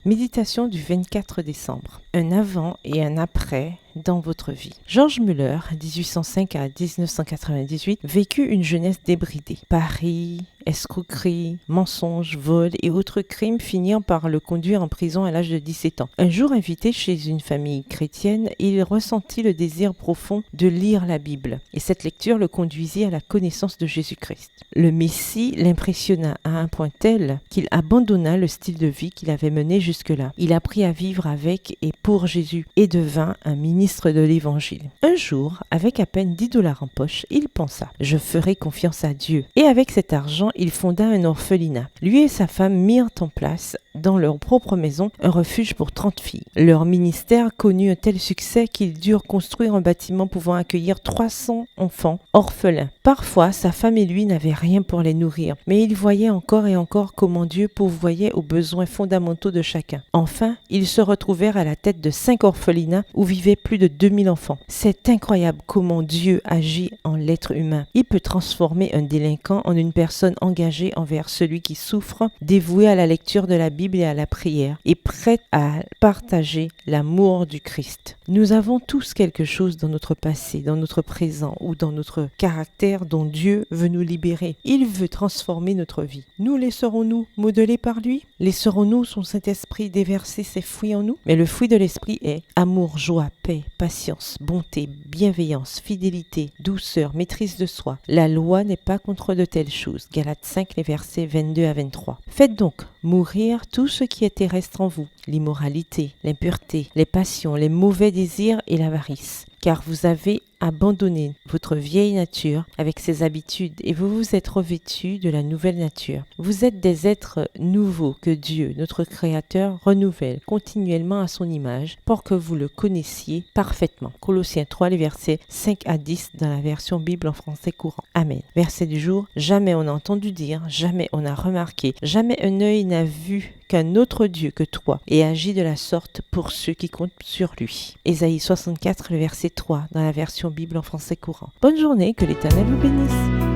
Méditation du 24 décembre. Un avant et un après dans votre vie. Georges Müller, 1805 à 1998, vécut une jeunesse débridée. Paris, escroquerie, mensonges, vols et autres crimes finirent par le conduire en prison à l'âge de 17 ans. Un jour invité chez une famille chrétienne, il ressentit le désir profond de lire la Bible. Et cette lecture le conduisit à la connaissance de Jésus-Christ. Le Messie l'impressionna à un point tel qu'il abandonna le style de vie qu'il avait mené jusque-là. Il apprit à vivre avec et pour Jésus et devint un ministre de l'Évangile. Un jour, avec à peine 10 $ en poche, il pensa « Je ferai confiance à Dieu ». Et avec cet argent, il fonda un orphelinat. Lui et sa femme mirent en place, dans leur propre maison, un refuge pour 30 filles. Leur ministère connut un tel succès qu'ils durent construire un bâtiment pouvant accueillir 300 enfants orphelins. Parfois, sa femme et lui n'avaient rien pour les nourrir, mais ils voyaient encore et encore comment Dieu pourvoyait aux besoins fondamentaux de chacun. Enfin, ils se retrouvèrent à la tête de 5 orphelinats où vivaient plus de 2000 enfants. C'est incroyable comment Dieu agit en l'être humain. Il peut transformer un délinquant en une personne engagée envers celui qui souffre, dévouée à la lecture de la Bible et à la prière, et prête à partager l'amour du Christ. Nous avons tous quelque chose dans notre passé, dans notre présent ou dans notre caractère dont Dieu veut nous libérer. Il veut transformer notre vie. Nous laisserons-nous modeler par lui? Laisserons-nous son Saint-Esprit déverser ses fruits en nous? Mais le fruit de l'Esprit est amour, joie, paix, patience, bonté, bienveillance, fidélité, douceur, maîtrise de soi. La loi n'est pas contre de telles choses. Galates 5, les versets 22 à 23. Faites donc mourir tout ce qui est terrestre en vous, l'immoralité, l'impureté, les passions, les mauvais désirs et l'avarice. Car vous avez abandonné votre vieille nature avec ses habitudes et vous vous êtes revêtus de la nouvelle nature. Vous êtes des êtres nouveaux que Dieu, notre Créateur, renouvelle continuellement à son image pour que vous le connaissiez parfaitement. Colossiens 3, les versets 5 à 10 dans la version Bible en français courant. Amen. Verset du jour. Jamais on n'a entendu dire, jamais on a remarqué, jamais un œil n'a vu qu'un autre Dieu que toi et agit de la sorte pour ceux qui comptent sur lui. Ésaïe 64, le verset 3 dans la version Bible en français courant. Bonne journée, que l'Éternel vous bénisse.